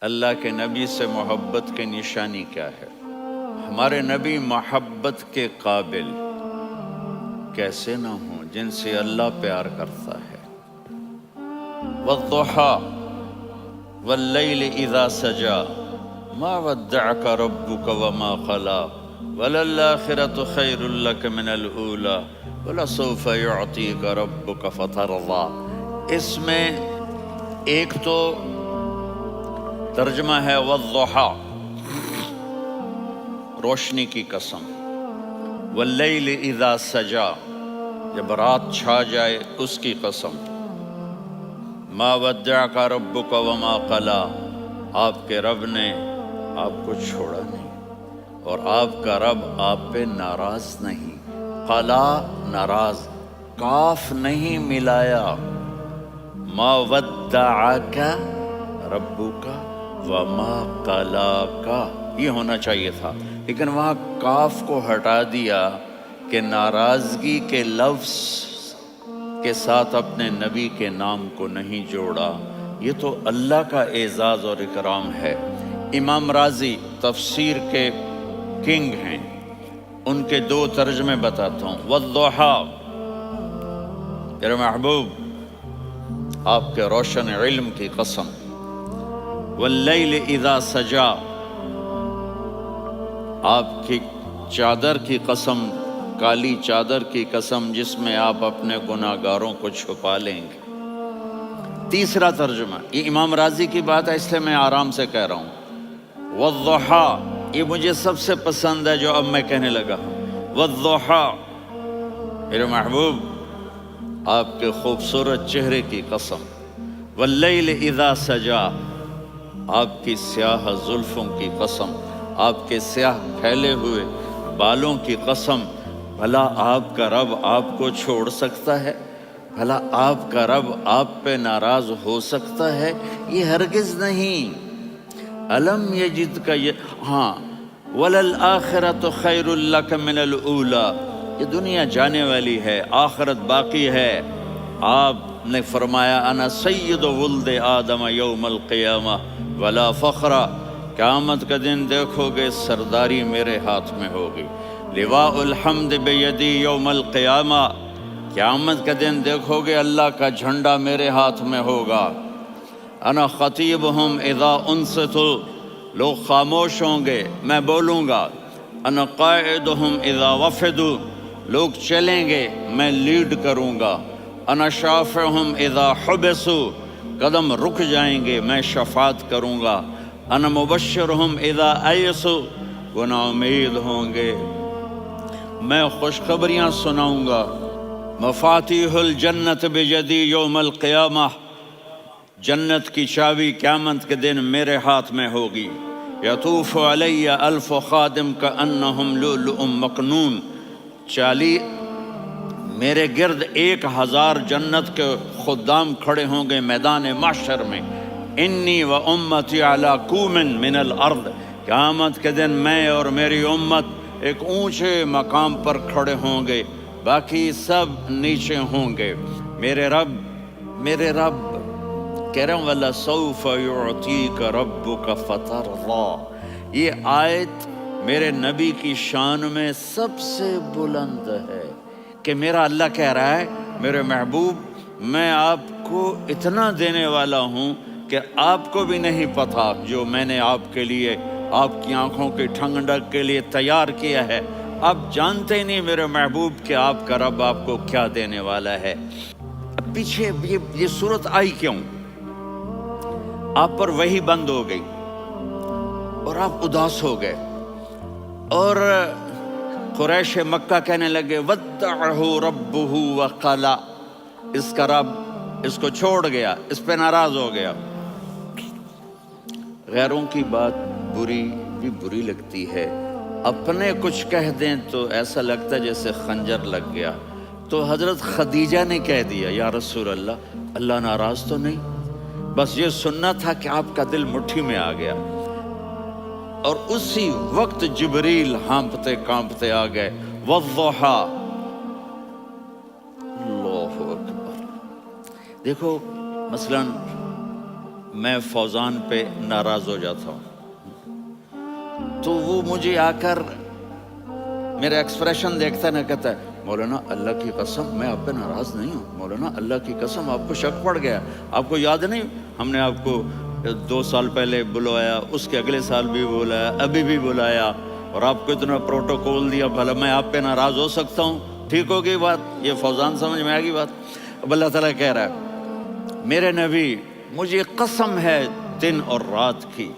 اللہ کے نبی سے محبت کی نشانی کیا ہے؟ ہمارے نبی محبت کے قابل کیسے نہ ہوں جن سے اللہ پیار کرتا ہے۔ والضحى واللیل اذا سجا ما ودعك ربك وما قلى وللآخرة خیر لك من الأولى ولسوف يعطيك ربك فترضى۔ اس میں ایک تو ترجمہ ہے والضحى، روشنی کی قسم، واللیل اذا سجا، جب رات چھا جائے اس کی قسم، ما ودعک ربک وما قلی، آپ کے رب نے آپ کو چھوڑا نہیں اور آپ کا رب آپ پہ ناراض نہیں۔ قلا ناراض، کاف نہیں ملایا، ما ودعک ربک وما قلاک یہ ہونا چاہیے تھا، لیکن وہاں کاف کو ہٹا دیا کہ ناراضگی کے لفظ کے ساتھ اپنے نبی کے نام کو نہیں جوڑا۔ یہ تو اللہ کا اعزاز اور اکرام ہے۔ امام رازی تفسیر کے کنگ ہیں، ان کے دو ترجمے بتاتا ہوں۔ والضحیٰ، میرے محبوب آپ کے روشن علم کی قسم، واللیل اذا سجا، آپ کی چادر کی قسم، کالی چادر کی قسم جس میں آپ اپنے گناہگاروں کو چھپا لیں گے۔ تیسرا ترجمہ، یہ امام راضی کی بات ہے اس لیے میں آرام سے کہہ رہا ہوں۔ والضحیٰ، یہ مجھے سب سے پسند ہے جو اب میں کہنے لگا ہوں۔ والضحیٰ، میرے محبوب آپ کے خوبصورت چہرے کی قسم، واللیل اذا سجا، آپ کی سیاہ زلفوں کی قسم، آپ کے سیاہ پھیلے ہوئے بالوں کی قسم۔ بھلا آپ کا رب آپ کو چھوڑ سکتا ہے؟ بھلا آپ کا رب آپ پہ ناراض ہو سکتا ہے؟ یہ ہرگز نہیں۔ الم یجد کا ہاں، وللآخرۃ خیر لک من الاولی، یہ دنیا جانے والی ہے، آخرت باقی ہے۔ آپ نے فرمایا انا سید ولد آدم یوم القیامہ ولا فخر، قیامت کا دن دیکھو گے سرداری میرے ہاتھ میں ہوگی۔ لواء الحمد بیدی یوم القیامہ، قیامت کا دن دیکھو گے اللہ کا جھنڈا میرے ہاتھ میں ہوگا۔ انا خطیبہم اذا انصتوا، لوگ خاموش ہوں گے میں بولوں گا۔ انا قائدہم اذا وفدوا، لوگ چلیں گے میں لیڈ کروں گا۔ انا شافعہم اذا حبسوا، قدم رک جائیں گے میں شفاعت کروں گا۔ انا مبشرہم اذا ایسوا، وہ نا امید ہوں گے میں خوشخبریاں سناؤں گا۔ مفاتیح الجنت بیدی یوم القیامہ، جنت کی چابی قیامت کے دن میرے ہاتھ میں ہوگی۔ یطوف علی الف خادم کانہم لؤلؤ مکنون، میرے گرد 1000 جنت کے خدام کھڑے ہوں گے میدان محشر میں۔ انی و امتی علی کوم من الارض، قیامت کے دن میں اور میری امت ایک اونچے مقام پر کھڑے ہوں گے، باقی سب نیچے ہوں گے۔ میرے رب کہہ رہا ہوں وَلَسَوْفَ يُعْطِيكَ رَبُّكَ فَتَرْضَىٰ، یہ آیت میرے نبی کی شان میں سب سے بلند ہے کہ میرا اللہ کہہ رہا ہے میرے محبوب میں آپ کو اتنا دینے والا ہوں کہ آپ کو بھی نہیں پتا جو میں نے آپ کے لیے، آپ کی آنکھوں کی ٹھنڈک کے لیے تیار کیا ہے۔ آپ جانتے نہیں میرے محبوب کہ آپ کا رب آپ کو کیا دینے والا ہے۔ اب پیچھے یہ صورت آئی کیوں؟ آپ پر وحی بند ہو گئی اور آپ اداس ہو گئے، اور قریش مکہ کہنے لگے ودعہ ربہ وقلا، اس کا رب اس کو چھوڑ گیا، اس پہ ناراض ہو گیا۔ غیروں کی بات بری لگتی ہے، اپنے کچھ کہہ دیں تو ایسا لگتا ہے جیسے خنجر لگ گیا۔ تو حضرت خدیجہ نے کہہ دیا یا رسول اللہ، اللہ ناراض تو نہیں؟ بس یہ سننا تھا کہ آپ کا دل مٹھی میں آ گیا۔ اور اسی وقت جبریل ہانپتے کانپتے آ گئے۔ والضحیٰ، اللہ اکبر۔ دیکھو مثلا میں فوزان پہ ناراض ہو جاتا ہوں تو وہ مجھے آ کر میرا ایکسپریشن دیکھتا ہے نا، کہتا ہے مولانا اللہ کی قسم میں آپ پہ ناراض نہیں ہوں، مولانا اللہ کی قسم آپ کو شک پڑ گیا، آپ کو یاد نہیں ہم نے آپ کو 2 سال پہلے بلوایا، اس کے اگلے سال بھی بلایا، ابھی بھی بلایا، اور آپ کو اتنا پروٹوکول دیا، بھلا میں آپ پہ ناراض ہو سکتا ہوں؟ ٹھیک ہوگی بات؟ یہ فوزان سمجھ میں آ گئی بات؟ اب اللہ تعالیٰ کہہ رہا ہے میرے نبی مجھے قسم ہے دن اور رات کی،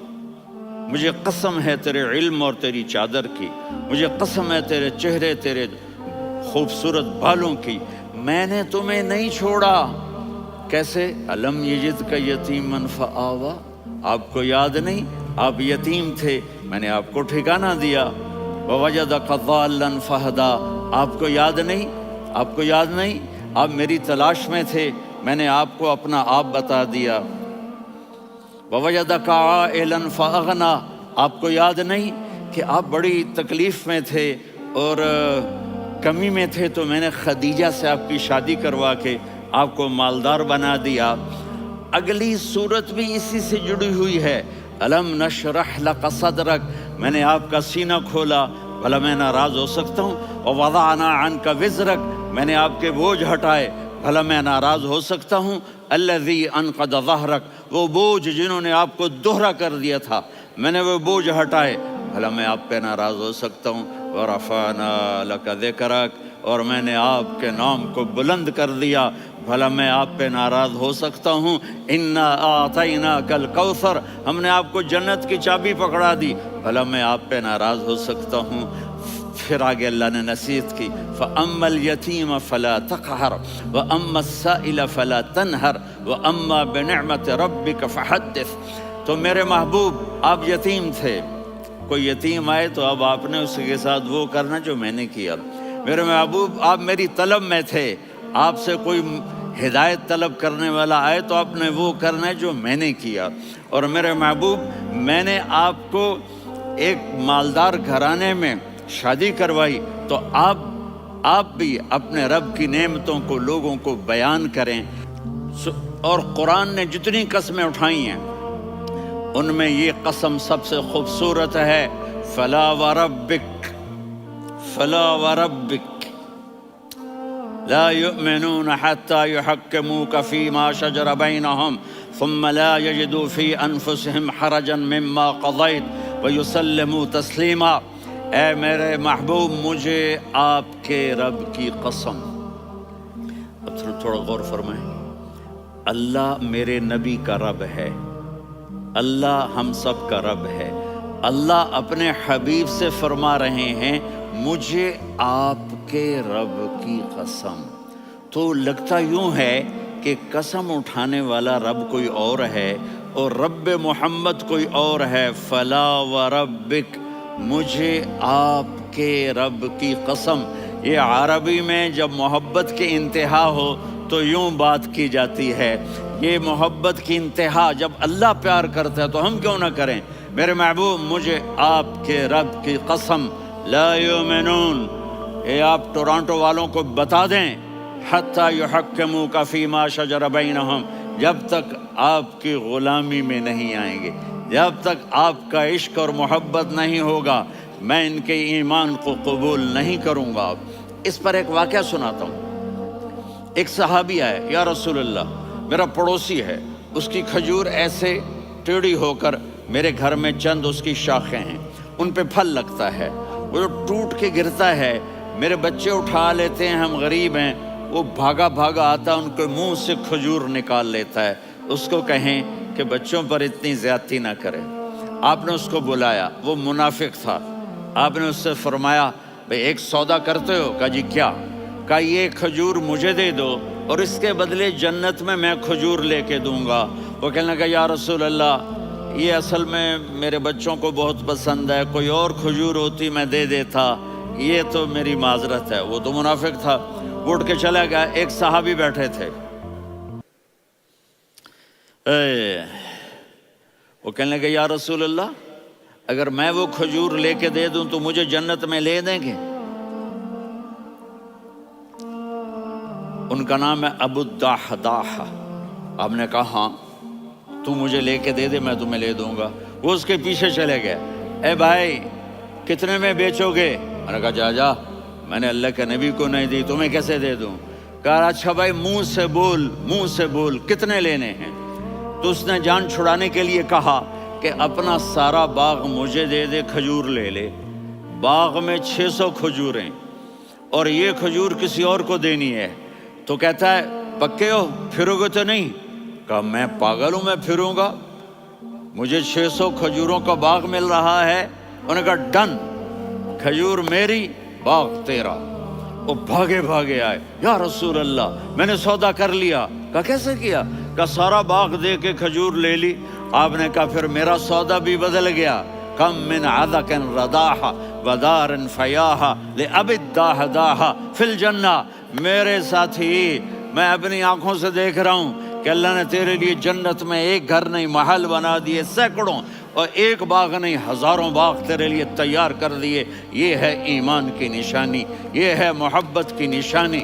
مجھے قسم ہے تیرے علم اور تیری چادر کی، مجھے قسم ہے تیرے چہرے تیرے خوبصورت بالوں کی، میں نے تمہیں نہیں چھوڑا۔ کیسے؟ الم یجد کا یتیما فآوا، آپ کو یاد نہیں آپ یتیم تھے، میں نے آپ کو ٹھکانہ دیا۔ ووجدک ضالا فہدا، آپ کو یاد نہیں، آپ کو یاد نہیں آپ میری تلاش میں تھے، میں نے آپ کو اپنا آپ بتا دیا۔ ووجدک عائلا فاغنا، آپ کو یاد نہیں کہ آپ بڑی تکلیف میں تھے اور کمی میں تھے، تو میں نے خدیجہ سے آپ کی شادی کروا کے آپ کو مالدار بنا دیا۔ اگلی صورت بھی اسی سے جڑی ہوئی ہے، الم نشرح لک صدرک، میں نے آپ کا سینہ کھولا، بھلا میں ناراض ہو سکتا ہوں؟ ووضعنا عنک وزرک، میں نے آپ کے بوجھ ہٹائے، بھلا میں ناراض ہو سکتا ہوں؟ الذی انقض ظہرک، وہ بوجھ جنہوں نے آپ کو دوہرا کر دیا تھا، میں نے وہ بوجھ ہٹائے، بھلا میں آپ پہ ناراض ہو سکتا ہوں؟ ورفعنا لک ذکرک، اور میں نے آپ کے نام کو بلند کر دیا، بھلا میں آپ پہ ناراض ہو سکتا ہوں؟ انا اعطیناک الکوثر، ہم نے آپ کو جنت کی چابی پکڑا دی، بھلا میں آپ پہ ناراض ہو سکتا ہوں؟ پھر آگے اللہ نے نصیحت کی، فَأَمَّا الْيَتِيمَ فَلَا تَقْهَرْ وَأَمَّا السَّائِلَ فَلَا تَنْهَرْ وَأَمَّا بِنِعْمَةِ رَبِّكَ فَحَدِّثْ۔ تو میرے محبوب آپ یتیم تھے، کوئی یتیم آئے تو اب آپ نے اس کے ساتھ وہ کرنا جو میں نے کیا۔ میرے محبوب آپ میری طلب میں تھے، آپ سے کوئی ہدایت طلب کرنے والا آئے تو آپ نے وہ کرنا ہے جو میں نے کیا۔ اور میرے محبوب میں نے آپ کو ایک مالدار گھرانے میں شادی کروائی، تو آپ بھی اپنے رب کی نعمتوں کو لوگوں کو بیان کریں۔ اور قرآن نے جتنی قسمیں اٹھائی ہیں ان میں یہ قسم سب سے خوبصورت ہے، فلا وربک، فلا وربک لا يؤمنون حتى يحكموك فيما شجر بينهم ثم لا يجدوا في انفسهم حرجا مما قضيت ويسلموا تسلیما۔ اے میرے محبوب مجھے آپ کے رب کی قسم، اب تھوڑا غور فرمائیں، اللہ میرے نبی کا رب ہے، اللہ ہم سب کا رب ہے، اللہ اپنے حبیب سے فرما رہے ہیں مجھے آپ کے رب کی قسم۔ تو لگتا یوں ہے کہ قسم اٹھانے والا رب کوئی اور ہے اور رب محمد کوئی اور ہے۔ فلا وربک، مجھے آپ کے رب کی قسم۔ یہ عربی میں جب محبت کی انتہا ہو تو یوں بات کی جاتی ہے، یہ محبت کی انتہا جب اللہ پیار کرتا ہے تو ہم کیوں نہ کریں؟ میرے محبوب مجھے آپ کے رب کی قسم، لا یؤمنون، یہ آپ ٹورانٹو والوں کو بتا دیں، حتی یحکموک فیما شجر بینہم، جب تک آپ کی غلامی میں نہیں آئیں گے، جب تک آپ کا عشق اور محبت نہیں ہوگا، میں ان کے ایمان کو قبول نہیں کروں گا۔ اس پر ایک واقعہ سناتا ہوں۔ ایک صحابی آئے، یا رسول اللہ میرا پڑوسی ہے، اس کی کھجور ایسے ٹیڑھی ہو کر میرے گھر میں چند اس کی شاخیں ہیں، ان پہ پھل لگتا ہے، وہ جو ٹوٹ کے گرتا ہے میرے بچے اٹھا لیتے ہیں، ہم غریب ہیں، وہ بھاگا بھاگا آتا ہے ان کے منہ سے کھجور نکال لیتا ہے۔ اس کو کہیں کہ بچوں پر اتنی زیادتی نہ کریں۔ آپ نے اس کو بلایا، وہ منافق تھا، آپ نے اس سے فرمایا بھئی ایک سودا کرتے ہو؟ کہا جی کیا؟ کہا یہ کھجور مجھے دے دو اور اس کے بدلے جنت میں کھجور لے کے دوں گا۔ وہ کہنے لگا یا رسول اللہ یہ اصل میں میرے بچوں کو بہت پسند ہے، کوئی اور کھجور ہوتی میں دے دیتا، یہ تو میری معذرت ہے۔ وہ تو منافق تھا، اٹھ کے چلا گیا۔ ایک صحابی بیٹھے تھے، وہ کہنے لگے یا رسول اللہ اگر میں وہ کھجور لے کے دے دوں تو مجھے جنت میں لے دیں گے؟ ان کا نام ہے ابو الدحداح۔ آپ نے کہا ہاں، تو مجھے لے کے دے دے، میں تمہیں لے دوں گا۔ وہ اس کے پیچھے چلے گئے، اے بھائی کتنے میں بیچو گے؟ میں نے کہا جا میں نے اللہ کے نبی کو نہیں دی، تمہیں کیسے دے دوں؟ کہا اچھا بھائی منہ سے بول کتنے لینے ہیں؟ تو اس نے جان چھڑانے کے لیے کہا کہ اپنا سارا باغ مجھے دے دے، کھجور لے لے۔ باغ میں 600 کھجوریں اور یہ کھجور کسی اور کو دینی ہے۔ تو کہتا ہے پکے ہو، پھرو گے تو نہیں؟ کہا میں پاگل ہوں، میں پھروں گا؟ مجھے 600 کھجوروں کا باغ مل رہا ہے۔ انہوں نے کہا ڈن، کھجور میری، باغ تیرا۔ وہ بھاگے آئے، یا رسول اللہ میں نے سودا کر لیا۔ کہا کیسے کیا؟ کہا سارا باغ دے کے کھجور لے لی۔ آپ نے کہا پھر میرا سودا بھی بدل گیا۔ کم من عذق رداح ودار فیاح لأب الداح داح فی الجنہ۔ میرے ساتھی میں اپنی آنکھوں سے دیکھ رہا ہوں کہ اللہ نے تیرے لیے جنت میں ایک گھر نہیں محل بنا دیے سینکڑوں، اور ایک باغ نہیں ہزاروں باغ تیرے لیے تیار کر دیے۔ یہ ہے ایمان کی نشانی، یہ ہے محبت کی نشانی۔